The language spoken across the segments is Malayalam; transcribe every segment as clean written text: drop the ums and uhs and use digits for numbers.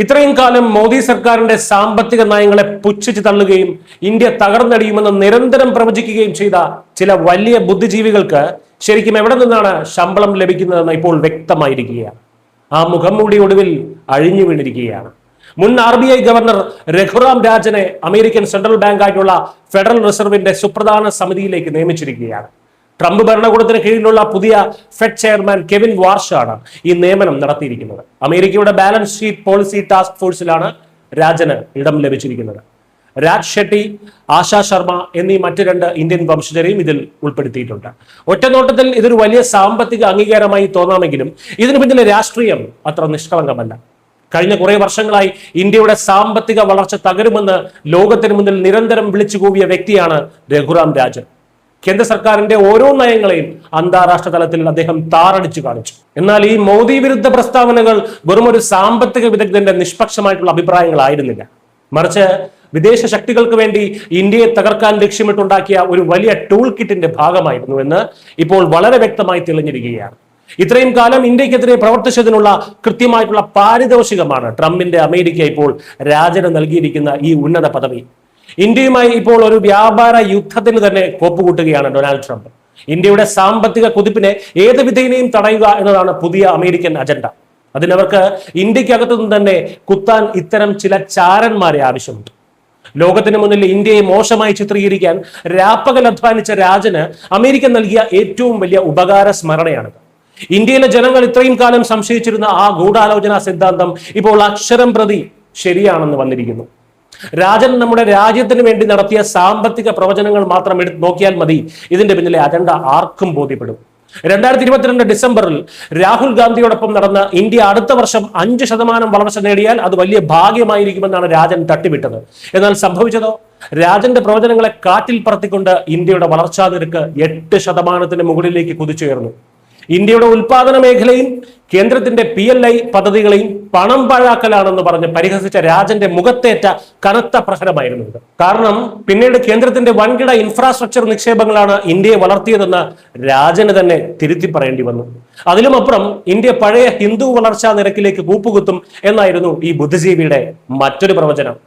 ഇത്രയും കാലം മോദി സർക്കാരിന്റെ സാമ്പത്തിക നയങ്ങളെ പുച്ഛിച്ച് തള്ളുകയും ഇന്ത്യ തകർന്നടിയുമെന്ന് നിരന്തരം പ്രവചിക്കുകയും ചെയ്ത ചില വലിയ ബുദ്ധിജീവികൾക്ക് ശരിക്കും എവിടെ നിന്നാണ് ശമ്പളം ലഭിക്കുന്നതെന്ന് ഇപ്പോൾ വ്യക്തമായിരിക്കുകയാണ്. ആ മുഖംമൂടി ഒടുവിൽ അഴിഞ്ഞു വീണിരിക്കുകയാണ്. മുൻ RBI ഗവർണർ രഘുറാം രാജനെ അമേരിക്കൻ സെൻട്രൽ ബാങ്ക് ആയിട്ടുള്ള ഫെഡറൽ റിസർവിന്റെ സുപ്രധാന സമിതിയിലേക്ക് നിയമിച്ചിരിക്കുകയാണ്. ട്രംപ് ഭരണകൂടത്തിന് കീഴിലുള്ള പുതിയ ഫെഡ് ചെയർമാൻ കെവിൻ വാർഷ് ആണ് ഈ നിയമനം നടത്തിയിരിക്കുന്നത്. അമേരിക്കയുടെ ബാലൻസ് ഷീറ്റ് പോളിസി ടാസ്ക് ഫോഴ്സിലാണ് രാജന് ഇടം ലഭിച്ചിരിക്കുന്നത്. രാജ് ഷെട്ടി, ആശാ ശർമ്മ എന്നീ മറ്റ് 2 ഇന്ത്യൻ വംശജരെയും ഇതിൽ ഉൾപ്പെടുത്തിയിട്ടുണ്ട്. ഒറ്റനോട്ടത്തിൽ ഇതൊരു വലിയ സാമ്പത്തിക അംഗീകാരമായി തോന്നാമെങ്കിലും ഇതിനു പിന്നിലെ രാഷ്ട്രീയം അത്ര നിഷ്കളങ്കമല്ല. കഴിഞ്ഞ കുറെ വർഷങ്ങളായി ഇന്ത്യയുടെ സാമ്പത്തിക വളർച്ച തകരുമെന്ന് ലോകത്തിന് മുന്നിൽ നിരന്തരം വിളിച്ചു കൂവിയ വ്യക്തിയാണ് രഘുറാം രാജൻ. കേന്ദ്ര സർക്കാരിന്റെ ഓരോ നയങ്ങളെയും അന്താരാഷ്ട്ര തലത്തിൽ അദ്ദേഹം താറടിച്ചു കാണിച്ചു. എന്നാൽ ഈ മോദി വിരുദ്ധ പ്രസ്താവനകൾ വെറും ഒരു സാമ്പത്തിക വിദഗ്ധന്റെ നിഷ്പക്ഷമായിട്ടുള്ള അഭിപ്രായങ്ങളായിരുന്നില്ല. മറിച്ച് വിദേശ ശക്തികൾക്ക് വേണ്ടി ഇന്ത്യയെ തകർക്കാൻ ലക്ഷ്യമിട്ടുണ്ടാക്കിയ ഒരു വലിയ ടൂൾ കിറ്റിന്റെ ഭാഗമായിരുന്നു എന്ന് ഇപ്പോൾ വളരെ വ്യക്തമായി തെളിഞ്ഞിരിക്കുകയാണ്. ഇത്രയും കാലം ഇന്ത്യക്കെതിരെ പ്രവർത്തിച്ചതിനുള്ള കൃത്യമായിട്ടുള്ള പാരിതോഷികമാണ് ട്രംപിന്റെ അമേരിക്ക ഇപ്പോൾ രാജന് നൽകിയിരിക്കുന്ന ഈ ഉന്നത പദവി. ഇന്ത്യയുമായി ഇപ്പോൾ ഒരു വ്യാപാര യുദ്ധത്തിന് തന്നെ കോപ്പുകൂട്ടുകയാണ് ഡൊണാൾഡ് ട്രംപ്. ഇന്ത്യയുടെ സാമ്പത്തിക കുതിപ്പിനെ ഏത് വിധേനയും തടയുക എന്നതാണ് പുതിയ അമേരിക്കൻ അജണ്ട. അതിനവർക്ക് ഇന്ത്യക്കകത്തു നിന്ന് തന്നെ കുത്താൻ ഇത്തരം ചില ചാരന്മാരെ ആവശ്യമുണ്ട്. ലോകത്തിന് മുന്നിൽ ഇന്ത്യയെ മോശമായി ചിത്രീകരിക്കാൻ രാപ്പകൽ അധ്വാനിച്ച രാജന് അമേരിക്ക നൽകിയ ഏറ്റവും വലിയ ഉപകാര സ്മരണയാണിത്. ഇന്ത്യയിലെ ജനങ്ങൾ ഇത്രയും കാലം സംശയിച്ചിരുന്ന ആ ഗൂഢാലോചന സിദ്ധാന്തം ഇപ്പോൾ അക്ഷരം പ്രതി ശരിയാണെന്ന് വന്നിരിക്കുന്നു. രാജൻ നമ്മുടെ രാജ്യത്തിന് വേണ്ടി നടത്തിയ സാമ്പത്തിക പ്രവചനങ്ങൾ മാത്രം എടുത്ത് നോക്കിയാൽ മതി ഇതിന്റെ പിന്നിലെ അജണ്ട ആർക്കും ബോധ്യപ്പെടും. 2022 ഡിസംബറിൽ രാഹുൽ ഗാന്ധിയോടൊപ്പം നടന്ന ഇന്ത്യ അടുത്ത വർഷം 5% വളർച്ച നേടിയാൽ അത് വലിയ ഭാഗ്യമായിരിക്കുമെന്നാണ് രാജൻ തട്ടിവിട്ടത്. എന്നാൽ സംഭവിച്ചതോ? രാജന്റെ പ്രവചനങ്ങളെ കാറ്റിൽ പറത്തിക്കൊണ്ട് ഇന്ത്യയുടെ വളർച്ചാ നിരക്ക് 8% മുകളിലേക്ക് കുതിച്ചുയർന്നു. ഇന്ത്യയുടെ ഉൽപാദന മേഖലയും കേന്ദ്രത്തിന്റെ PLI പദ്ധതികളെയും പണം പാഴാക്കലാണെന്ന് പറഞ്ഞ് പരിഹസിച്ച രാജന്റെ മുഖത്തേറ്റ കനത്ത പ്രഹരമായിരുന്നു ഇത്. കാരണം പിന്നീട് കേന്ദ്രത്തിന്റെ വൻകിട ഇൻഫ്രാസ്ട്രക്ചർ നിക്ഷേപങ്ങളാണ് ഇന്ത്യയെ വളർത്തിയതെന്ന് രാജന് തന്നെ തിരുത്തി പറയേണ്ടി വന്നു. അതിലുമപ്പുറം ഇന്ത്യ പഴയ ഹിന്ദു വളർച്ചാ നിരക്കിലേക്ക് കൂപ്പുകുത്തും എന്നായിരുന്നു ഈ ബുദ്ധിജീവിയുടെ മറ്റൊരു പ്രവചനം.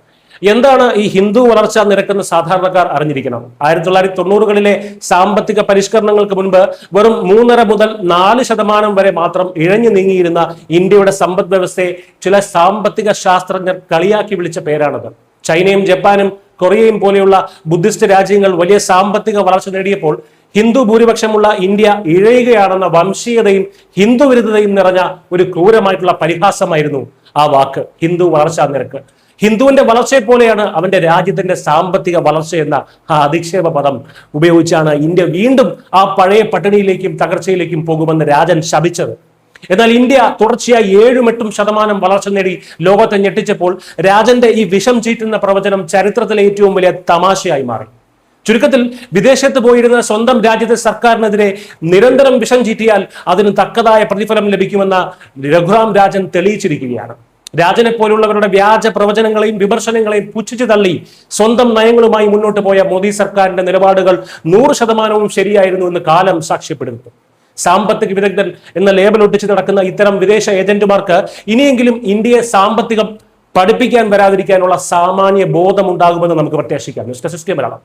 എന്താണ് ഈ ഹിന്ദു വളർച്ചാ നിരക്കെന്ന് സാധാരണക്കാർ അറിഞ്ഞിരിക്കണം. 1990കളിലെ സാമ്പത്തിക പരിഷ്കരണങ്ങൾക്ക് മുൻപ് വെറും 3.5 മുതൽ 4% വരെ മാത്രം ഇഴഞ്ഞു നീങ്ങിയിരുന്ന ഇന്ത്യയുടെ സമ്പദ് വ്യവസ്ഥയെ ചില സാമ്പത്തിക ശാസ്ത്രജ്ഞർ കളിയാക്കി വിളിച്ച പേരാണത്. ചൈനയും ജപ്പാനും കൊറിയയും പോലെയുള്ള ബുദ്ധിസ്റ്റ് രാജ്യങ്ങൾ വലിയ സാമ്പത്തിക വളർച്ച നേടിയപ്പോൾ ഹിന്ദു ഭൂരിപക്ഷമുള്ള ഇന്ത്യ ഇഴയുകയാണെന്ന വംശീയതയും ഹിന്ദു വിരുദ്ധതയും നിറഞ്ഞ ഒരു ക്രൂരമായിട്ടുള്ള പരിഹാസമായിരുന്നു ആ വാക്ക് ഹിന്ദു വളർച്ചാ നിരക്ക്. ഹിന്ദുവിന്റെ വളർച്ചയെ പോലെയാണ് അവന്റെ രാജ്യത്തിന്റെ സാമ്പത്തിക വളർച്ച എന്ന ആ അധിക്ഷേപ പദം ഉപയോഗിച്ചാണ് ഇന്ത്യ വീണ്ടും ആ പഴയ പട്ടിണിയിലേക്കും തകർച്ചയിലേക്കും പോകുമെന്ന് രാജൻ ശപിച്ചത്. എന്നാൽ ഇന്ത്യ തുടർച്ചയായി 7-8% വളർച്ച നേടി ലോകത്തെ ഞെട്ടിച്ചപ്പോൾ രാജന്റെ ഈ വിഷം ചീറ്റുന്ന പ്രവചനം ചരിത്രത്തിലെ ഏറ്റവും വലിയ തമാശയായി മാറി. ചുരുക്കത്തിൽ വിദേശത്ത് പോയിരുന്ന സ്വന്തം രാജ്യത്തെ സർക്കാരിനെതിരെ നിരന്തരം വിഷം ചീറ്റിയാൽ അതിന് തക്കതായ പ്രതിഫലം ലഭിക്കുമെന്ന രഘുറാം രാജൻ തെളിയിച്ചിരിക്കുകയാണ്. രാജനെ പോലുള്ളവരുടെ വ്യാജ പ്രവചനങ്ങളെയും വിമർശനങ്ങളെയും പുച്ഛിച്ചു തള്ളി സ്വന്തം നയങ്ങളുമായി മുന്നോട്ട് പോയ മോദി സർക്കാരിന്റെ നിലപാടുകൾ 100% ശരിയായിരുന്നു എന്ന് കാലം സാക്ഷ്യപ്പെടുന്നു. സാമ്പത്തിക വിദഗ്ധൻ എന്ന ലേബൽ ഒട്ടിച്ച് നടക്കുന്ന ഇത്തരം വിദേശ ഏജന്റുമാർക്ക് ഇനിയെങ്കിലും ഇന്ത്യയെ സാമ്പത്തികം പഠിപ്പിക്കാൻ വരാതിരിക്കാനുള്ള സാമാന്യ ബോധമുണ്ടാകുമെന്ന് നമുക്ക് പ്രത്യാശിക്കാം. News desk Malayalam.